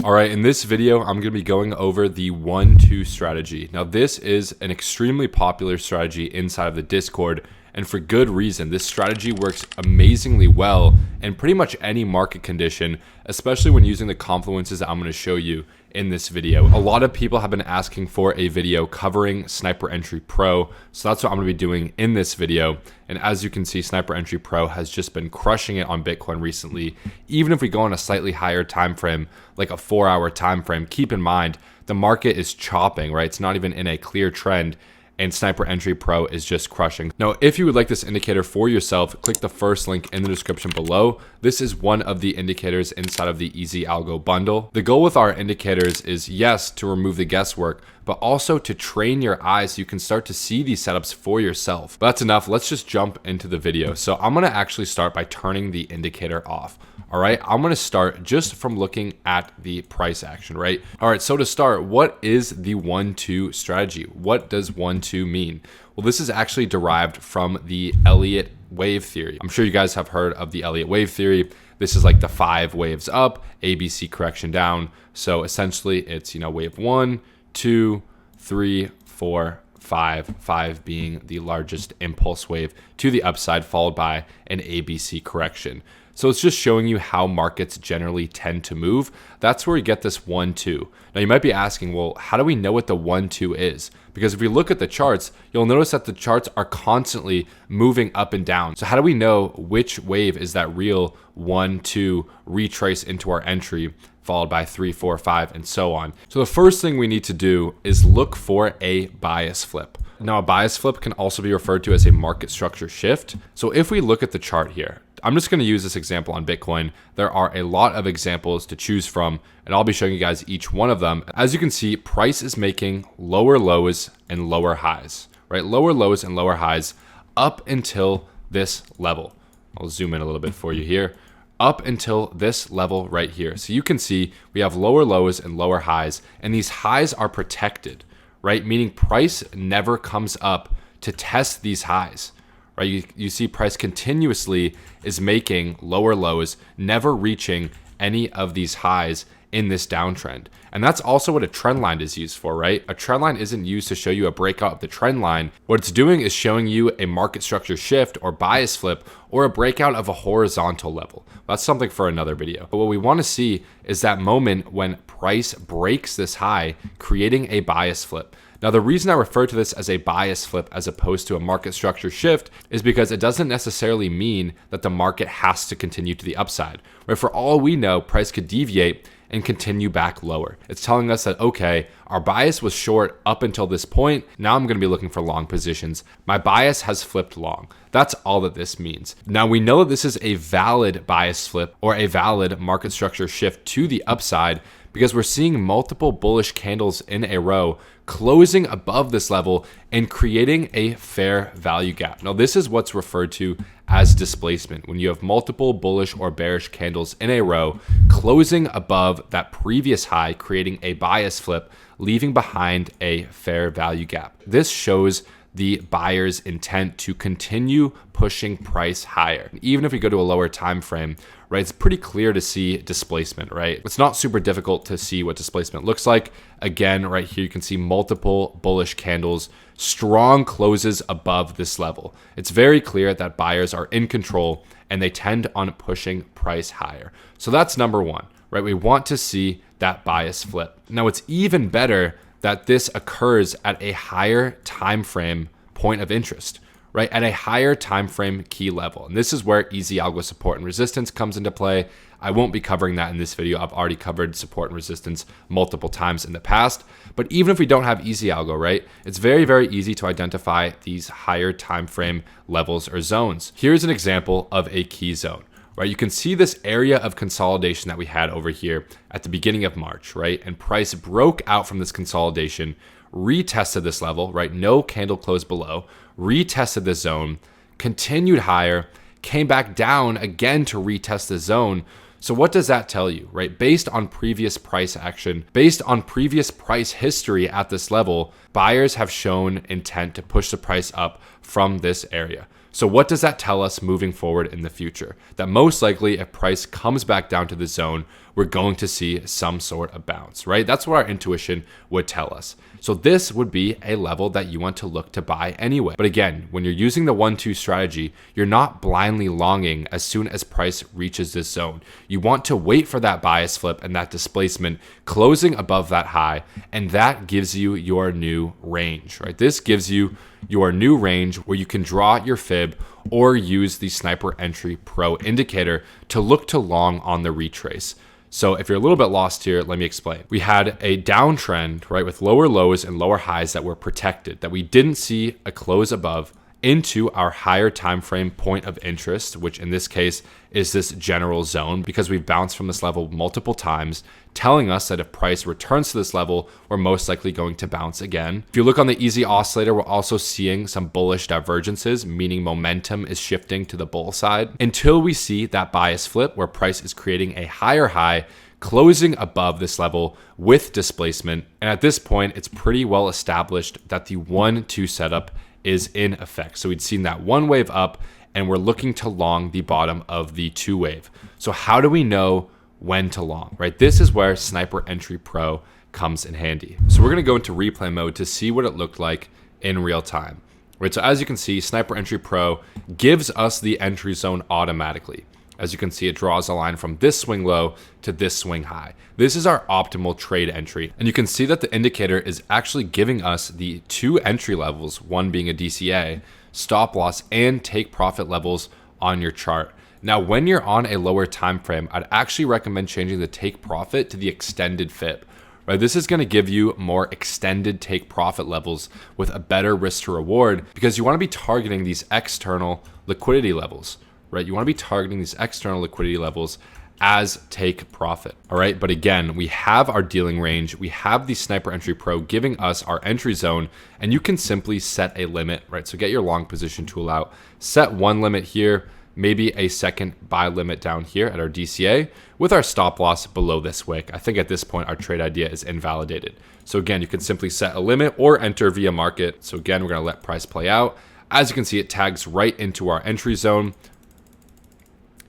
All right, in this video, I'm gonna be going over the 1-2 strategy. Now, this is an extremely popular strategy inside of the Discord, and for good reason. This strategy works amazingly well in pretty much any market condition, especially when using the confluences that I'm gonna show you in this video. A lot of people have been asking for a video covering Sniper Entry Pro, so that's what I'm gonna be doing in this video. And as you can see, Sniper Entry Pro has just been crushing it on Bitcoin recently. Even if we go on a slightly higher time frame, like a 4-hour time frame, keep in mind the market is chopping, right? It's not even in a clear trend, and Sniper Entry Pro is just crushing. Now, if you would like this indicator for yourself, click the first link in the description below. This is one of the indicators inside of the EzAlgo bundle. The goal with our indicators is, yes, to remove the guesswork, but also to train your eyes so you can start to see these setups for yourself. But that's enough. Let's just jump into the video. So I'm gonna actually start by turning the indicator off. All right, I'm gonna start just from looking at the price action, right? All right, so to start, what is the 1-2 strategy? What does 1-2 mean? Well, this is actually derived from the Elliott wave theory. I'm sure you guys have heard of the Elliott wave theory. This is like the 5 waves up, ABC correction down. So essentially it's, wave 1, 2, 3, 4, 5 being the largest impulse wave to the upside, followed by an ABC correction. So it's just showing you how markets generally tend to move. That's where we get this 1-2. Now you might be asking, well, how do we know what the 1-2 is? Because if we look at the charts, you'll notice that the charts are constantly moving up and down. So how do we know which wave is that real 1-2 retrace into our entry, followed by 3, 4, 5, and so on? So the first thing we need to do is look for a bias flip. Now, a bias flip can also be referred to as a market structure shift. So if we look at the chart here, I'm just going to use this example on Bitcoin. There are a lot of examples to choose from, and I'll be showing you guys each one of them. As you can see, price is making lower lows and lower highs, right? Lower lows and lower highs up until this level. I'll zoom in a little bit for you here. Up until this level right here. So you can see we have lower lows and lower highs, and these highs are protected, right? Meaning price never comes up to test these highs. Right, you see price continuously is making lower lows, never reaching any of these highs in this downtrend. And that's also what a trend line is used for, right? A trend line isn't used to show you a breakout of the trend line. What it's doing is showing you a market structure shift or bias flip or a breakout of a horizontal level. That's something for another video. But what we want to see is that moment when price breaks this high, creating a bias flip. Now, the reason I refer to this as a bias flip as opposed to a market structure shift is because it doesn't necessarily mean that the market has to continue to the upside. Right? For all we know, price could deviate and continue back lower. It's telling us that, okay, our bias was short up until this point. Now I'm going to be looking for long positions. My bias has flipped long. That's all that this means. Now we know that this is a valid bias flip or a valid market structure shift to the upside because we're seeing multiple bullish candles in a row closing above this level and creating a fair value gap. Now, this is what's referred to as displacement. When you have multiple bullish or bearish candles in a row closing above that previous high, creating a bias flip, leaving behind a fair value gap. This shows the buyer's intent to continue pushing price higher. Even if we go to a lower time frame, right, it's pretty clear to see displacement, right? It's not super difficult to see what displacement looks like. Again, right here, you can see multiple bullish candles, strong closes above this level. It's very clear that buyers are in control and they tend on pushing price higher. So that's number one, right? We want to see that bias flip. Now, it's even better that this occurs at a higher time frame point of interest, right? At a higher time frame key level. And this is where EzAlgo support and resistance comes into play. I won't be covering that in this video. I've already covered support and resistance multiple times in the past. But even if we don't have EzAlgo, right, it's very, very easy to identify these higher time frame levels or zones. Here's an example of a key zone. Right, you can see this area of consolidation that we had over here at the beginning of March, right? And price broke out from this consolidation, retested this level, right? No candle close below, retested this zone, continued higher, came back down again to retest the zone. So what does that tell you, right? Based on previous price action, based on previous price history at this level, buyers have shown intent to push the price up from this area. So what does that tell us moving forward in the future? That most likely if price comes back down to the zone, we're going to see some sort of bounce, right? That's what our intuition would tell us. So this would be a level that you want to look to buy anyway. But again, when you're using the 1-2 strategy, you're not blindly longing as soon as price reaches this zone. You want to wait for that bias flip and that displacement closing above that high, and that gives you your new range, right? This gives you your new range where you can draw your fib or use the Sniper Entry Pro indicator to look to long on the retrace. So if you're a little bit lost here, let me explain. We had a downtrend, right, with lower lows and lower highs that were protected, that we didn't see a close above, into our higher time frame point of interest, which in this case is this general zone, because we've bounced from this level multiple times, telling us that if price returns to this level, we're most likely going to bounce again. If you look on the easy oscillator, we're also seeing some bullish divergences, meaning momentum is shifting to the bull side, until we see that bias flip where price is creating a higher high, closing above this level with displacement. And at this point, it's pretty well established that the 1-2 setup is in effect. So we'd seen that one wave up, and we're looking to long the bottom of the 2 wave. So how do we know when to long, right? This is where Sniper Entry Pro comes in handy. So we're gonna go into replay mode to see what it looked like in real time, right? So as you can see, Sniper Entry Pro gives us the entry zone automatically. As you can see, it draws a line from this swing low to this swing high. This is our optimal trade entry. And you can see that the indicator is actually giving us the 2 entry levels, one being a DCA, stop loss, and take profit levels on your chart. Now, when you're on a lower time frame, I'd actually recommend changing the take profit to the extended fib. Right, this is going to give you more extended take profit levels with a better risk to reward, because you want to be targeting these external liquidity levels. Right, you want to be targeting these external liquidity levels as take profit. All right, but again, we have our dealing range, we have the Sniper Entry Pro giving us our entry zone, and you can simply set a limit, right? So get your long position tool out, set one limit here, maybe a second buy limit down here at our DCA with our stop loss below this wick. I think at this point, our trade idea is invalidated. So again, you can simply set a limit or enter via market. So again, we're going to let price play out. As you can see, it tags right into our entry zone,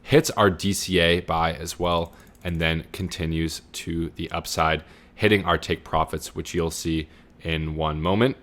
hits our DCA buy as well, and then continues to the upside, hitting our take profits, which you'll see in one moment.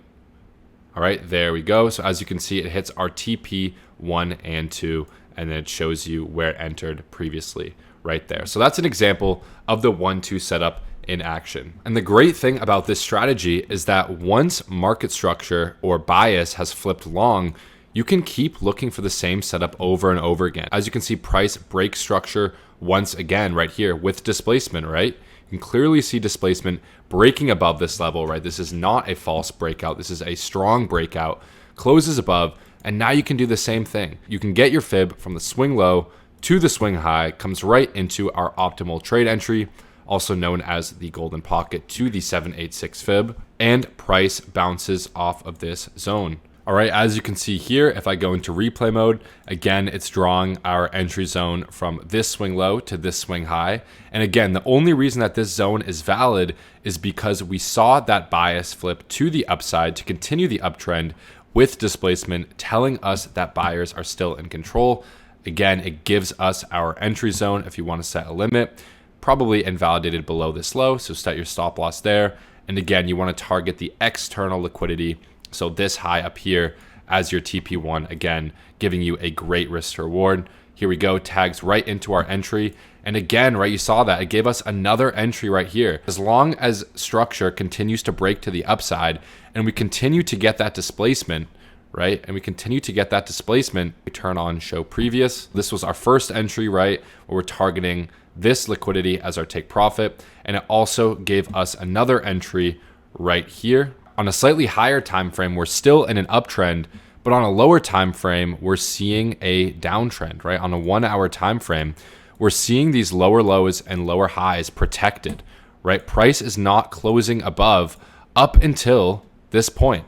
All right, there we go. So as you can see, it hits our TP 1 and 2, and then it shows you where it entered previously right there. So that's an example of the 1-2 setup in action. And the great thing about this strategy is that once market structure or bias has flipped long, you can keep looking for the same setup over and over again. As you can see, price breaks structure once again right here with displacement, right? You can clearly see displacement breaking above this level, right? This is not a false breakout. This is a strong breakout, closes above, and now you can do the same thing. You can get your fib from the swing low to the swing high, comes right into our optimal trade entry, also known as the golden pocket, to the 786 fib, and price bounces off of this zone. All right, as you can see here, if I go into replay mode, again, it's drawing our entry zone from this swing low to this swing high. And again, the only reason that this zone is valid is because we saw that bias flip to the upside to continue the uptrend with displacement, telling us that buyers are still in control. Again, it gives us our entry zone if you want to set a limit, probably invalidated below this low, so set your stop loss there. And again, you want to target the external liquidity, so this high up here as your TP1, again, giving you a great risk to reward. Here we go, tags right into our entry. And again, right, you saw that it gave us another entry right here. As long as structure continues to break to the upside and we continue to get that displacement, right? And we continue to get that displacement, we turn on show previous. This was our first entry, right? Where we're targeting this liquidity as our take profit. And it also gave us another entry right here. On a slightly higher time frame, we're still in an uptrend, but on a lower time frame, we're seeing a downtrend, right? On a 1 hour time frame, we're seeing these lower lows and lower highs protected, right? Price is not closing above up until this point,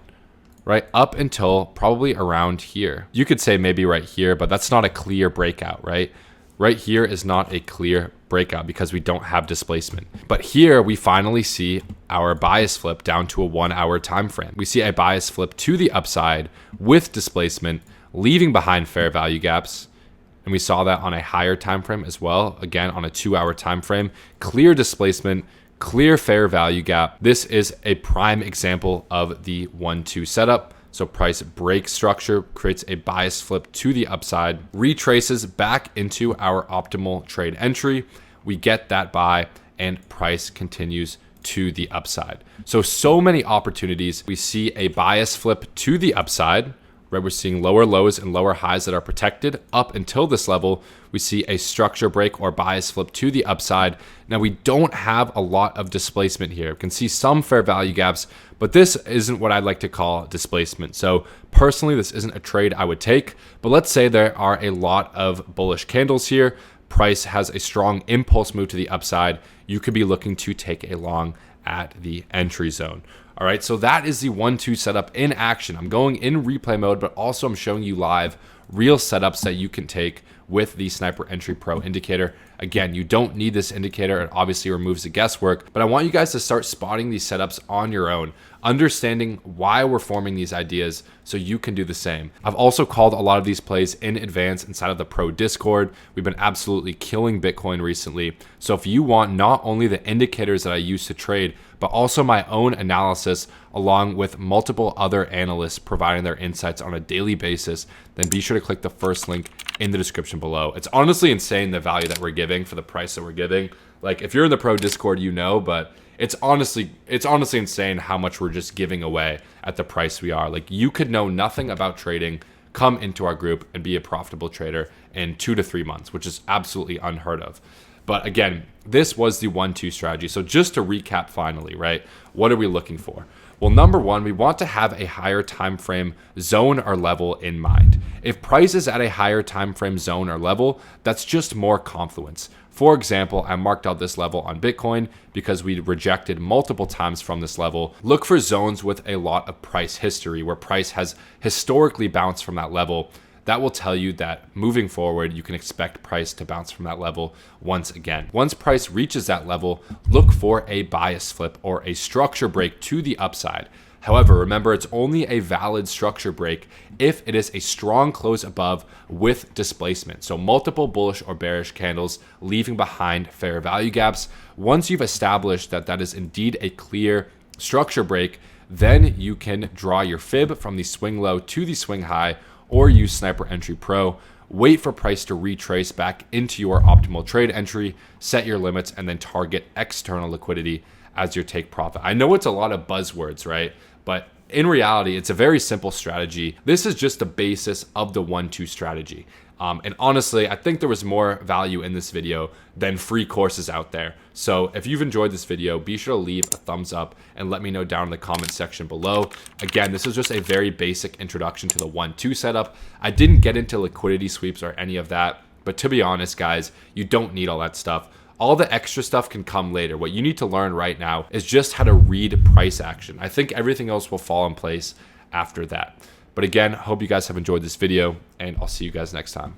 right? Up until probably around here. You could say maybe right here, but that's not a clear breakout, right? Right here is not a clear breakout because we don't have displacement. But here we finally see our bias flip down to a 1 hour time frame. We see a bias flip to the upside with displacement, leaving behind fair value gaps. and we saw that on a higher time frame as well. Again, on a 2-hour time frame, clear displacement, clear fair value gap. This is a prime example of the 1-2 setup. So price break structure, creates a bias flip to the upside, retraces back into our optimal trade entry. We get that buy, and price continues to the upside. So many opportunities. We see a bias flip to the upside, right? We're seeing lower lows and lower highs that are protected up until this level. We see a structure break or bias flip to the upside. Now, we don't have a lot of displacement here. We can see some fair value gaps, but this isn't what I'd like to call displacement. So personally, this isn't a trade I would take, but let's say there are a lot of bullish candles here. Price has a strong impulse move to the upside. You could be looking to take a long at the entry zone. All right, so that is the 1-2 setup in action. I'm going in replay mode, but also I'm showing you live real setups that you can take with the Sniper Entry Pro indicator. Again, you don't need this indicator. It obviously removes the guesswork, but I want you guys to start spotting these setups on your own, understanding why we're forming these ideas so you can do the same. I've also called a lot of these plays in advance inside of the Pro Discord. We've been absolutely killing Bitcoin recently. So if you want not only the indicators that I use to trade, but also my own analysis along with multiple other analysts providing their insights on a daily basis, then be sure to click the first link in the description below. It's honestly insane the value that we're giving for the price that we're giving. Like, if you're in the Pro Discord, you know, but it's honestly insane how much we're just giving away at the price we are. Like, you could know nothing about trading, come into our group and be a profitable trader in 2 to 3 months, which is absolutely unheard of. But again, this was the 1-2 strategy. So just to recap finally, right? What are we looking for? Well, number one, we want to have a higher time frame zone or level in mind. If price is at a higher time frame zone or level, that's just more confluence. For example, I marked out this level on Bitcoin because we rejected multiple times from this level. Look for zones with a lot of price history where price has historically bounced from that level. That will tell you that moving forward, you can expect price to bounce from that level once again. Once price reaches that level, look for a bias flip or a structure break to the upside. However, remember, it's only a valid structure break if it is a strong close above with displacement. So multiple bullish or bearish candles leaving behind fair value gaps. Once you've established that that is indeed a clear structure break, then you can draw your fib from the swing low to the swing high, or use Sniper Entry Pro, wait for price to retrace back into your optimal trade entry, set your limits, and then target external liquidity as your take profit. I know it's a lot of buzzwords, right? But in reality, it's a very simple strategy. This is just the basis of the 1-2 strategy. And honestly, I think there was more value in this video than free courses out there. So if you've enjoyed this video, be sure to leave a thumbs up and let me know down in the comment section below. Again, this is just a very basic introduction to the 1-2 setup. I didn't get into liquidity sweeps or any of that, but to be honest, guys, you don't need all that stuff. All the extra stuff can come later. What you need to learn right now is just how to read price action. I think everything else will fall in place after that. But again, hope you guys have enjoyed this video, and I'll see you guys next time.